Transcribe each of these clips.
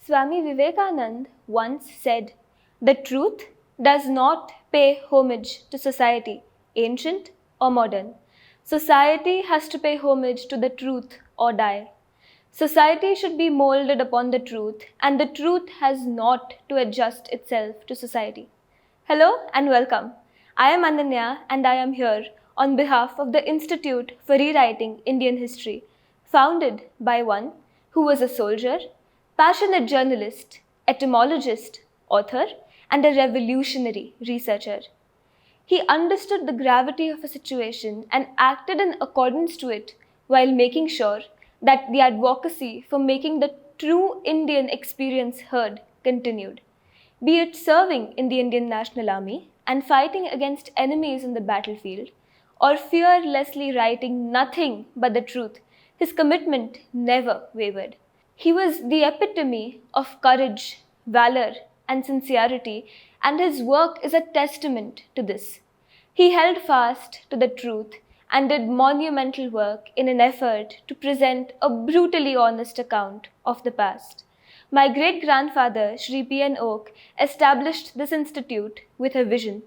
Swami Vivekananda once said, "The truth does not pay homage to society, ancient or modern. Society has to pay homage to the truth or die. Society should be molded upon the truth, and the truth has not to adjust itself to society." Hello and welcome. I am Ananya and I am here on behalf of the Institute for Rewriting Indian History, founded by one who was a soldier, passionate journalist, etymologist, author, and a revolutionary researcher. He understood the gravity of a situation and acted in accordance to it while making sure that the advocacy for making the true Indian experience heard continued. Be it serving in the Indian National Army and fighting against enemies in the battlefield, or fearlessly writing nothing but the truth, his commitment never wavered. He was the epitome of courage, valor, and sincerity, and his work is a testament to this. He held fast to the truth and did monumental work in an effort to present a brutally honest account of the past. My great-grandfather, Sri P.N. Oak, established this institute with a vision.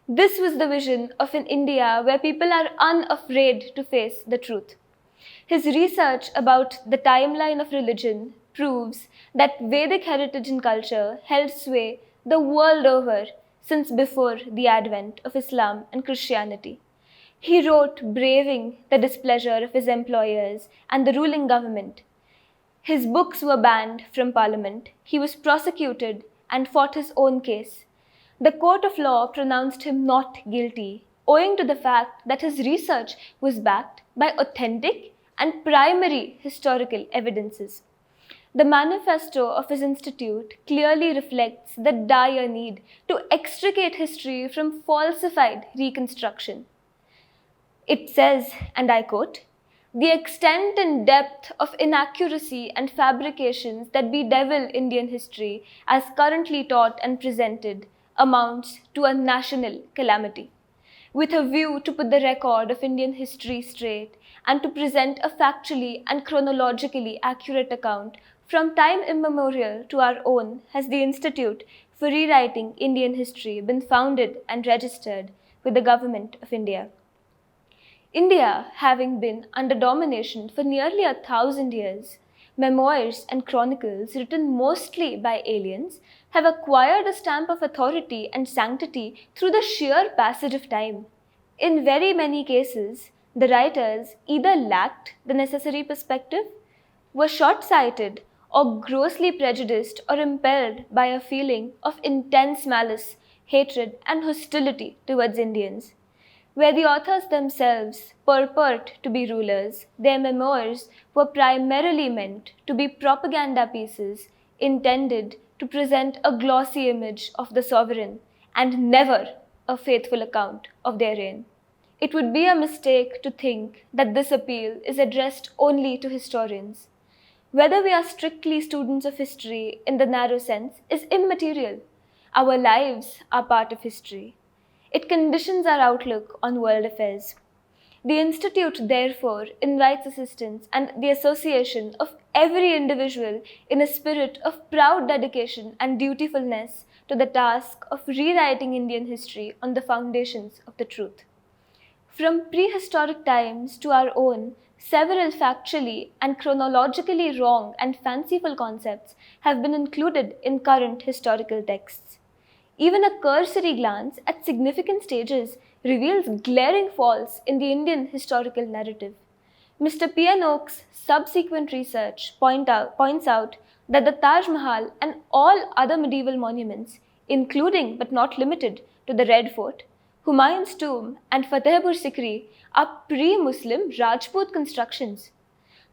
This was the vision of an India where people are unafraid to face the truth. His research about the timeline of religion proves that Vedic heritage and culture held sway the world over since before the advent of Islam and Christianity. He wrote braving the displeasure of his employers and the ruling government. His books were banned from Parliament. He was prosecuted and fought his own case. The court of law pronounced him not guilty, owing to the fact that his research was backed by authentic and primary historical evidences. The manifesto of his institute clearly reflects the dire need to extricate history from falsified reconstruction. It says, and I quote, "The extent and depth of inaccuracy and fabrications that bedevil Indian history as currently taught and presented amounts to a national calamity." With a view to put the record of Indian history straight and to present a factually and chronologically accurate account from time immemorial to our own, has the Institute for Rewriting Indian History been founded and registered with the Government of India. India, having been under domination for nearly 1,000 years, memoirs and chronicles written mostly by aliens have acquired a stamp of authority and sanctity through the sheer passage of time. In very many cases, the writers either lacked the necessary perspective, were short-sighted, or grossly prejudiced or impelled by a feeling of intense malice, hatred, and hostility towards Indians. Where the authors themselves purport to be rulers, their memoirs were primarily meant to be propaganda pieces intended to present a glossy image of the sovereign and never a faithful account of their reign. It would be a mistake to think that this appeal is addressed only to historians. Whether we are strictly students of history in the narrow sense is immaterial. Our lives are part of history. It conditions our outlook on world affairs. The Institute, therefore, invites assistance and the association of every individual in a spirit of proud dedication and dutifulness to the task of rewriting Indian history on the foundations of the truth. From prehistoric times to our own, several factually and chronologically wrong and fanciful concepts have been included in current historical texts. Even a cursory glance at significant stages reveals glaring faults in the Indian historical narrative. Mr. P.N. Oak's subsequent research points out that the Taj Mahal and all other medieval monuments, including but not limited to the Red Fort, Humayun's tomb, and Fatehpur Sikri, are pre-Muslim Rajput constructions.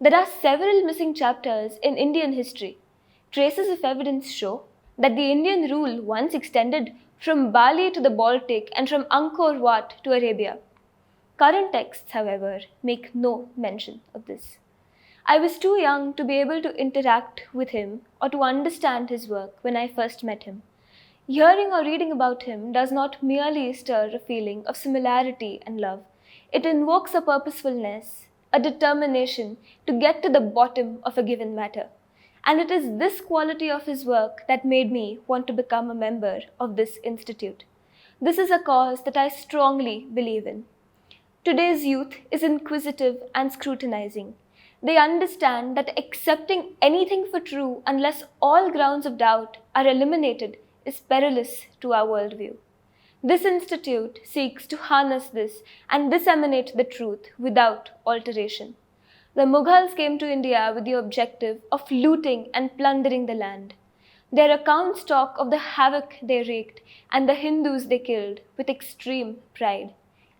There are several missing chapters in Indian history. Traces of evidence show that the Indian rule once extended from Bali to the Baltic and from Angkor Wat to Arabia. Current texts, however, make no mention of this. I was too young to be able to interact with him or to understand his work when I first met him. Hearing or reading about him does not merely stir a feeling of similarity and love. It invokes a purposefulness, a determination to get to the bottom of a given matter. And it is this quality of his work that made me want to become a member of this institute. This is a cause that I strongly believe in. Today's youth is inquisitive and scrutinizing. They understand that accepting anything for true unless all grounds of doubt are eliminated is perilous to our worldview. This institute seeks to harness this and disseminate the truth without alteration. The Mughals came to India with the objective of looting and plundering the land. Their accounts talk of the havoc they wreaked and the Hindus they killed with extreme pride.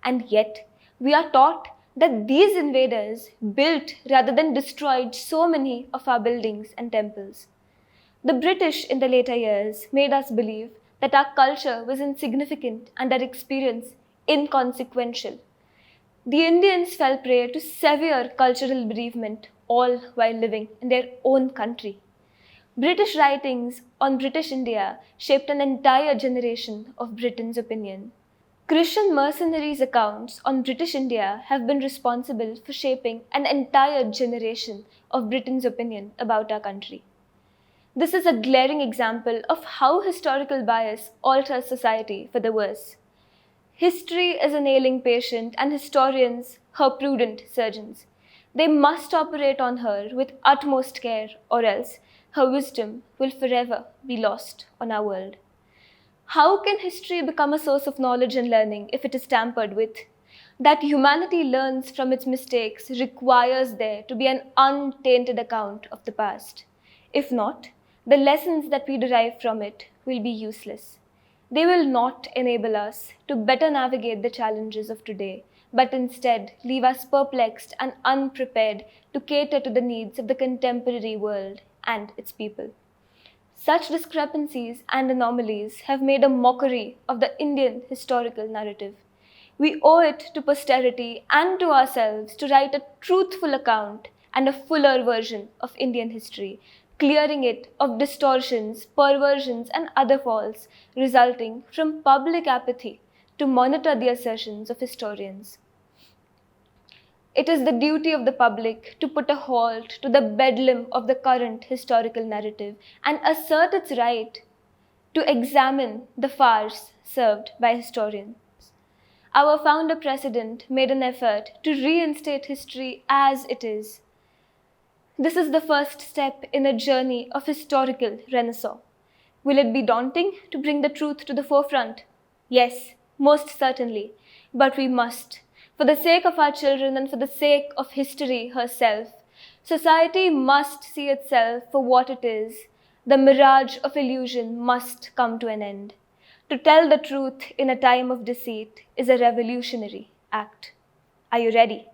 And yet, we are taught that these invaders built rather than destroyed so many of our buildings and temples. The British in the later years made us believe that our culture was insignificant and our experience inconsequential. The Indians fell prey to severe cultural bereavement all while living in their own country. British writings on British India shaped an entire generation of Britain's opinion. Christian mercenaries' accounts on British India have been responsible for shaping an entire generation of Britain's opinion about our country. This is a glaring example of how historical bias alters society for the worse. History is an ailing patient and historians her prudent surgeons. They must operate on her with utmost care, or else her wisdom will forever be lost on our world. How can history become a source of knowledge and learning if it is tampered with? That humanity learns from its mistakes requires there to be an untainted account of the past. If not, the lessons that we derive from it will be useless. They will not enable us to better navigate the challenges of today, but instead leave us perplexed and unprepared to cater to the needs of the contemporary world and its people. Such discrepancies and anomalies have made a mockery of the Indian historical narrative. We owe it to posterity and to ourselves to write a truthful account and a fuller version of Indian history, clearing it of distortions, perversions, and other faults resulting from public apathy to monitor the assertions of historians. It is the duty of the public to put a halt to the bedlam of the current historical narrative and assert its right to examine the farce served by historians. Our founder president made an effort to reinstate history as it is. This is the first step in a journey of historical renaissance. Will it be daunting to bring the truth to the forefront? Yes, most certainly, but we must. For the sake of our children and for the sake of history herself, society must see itself for what it is. The mirage of illusion must come to an end. To tell the truth in a time of deceit is a revolutionary act. Are you ready?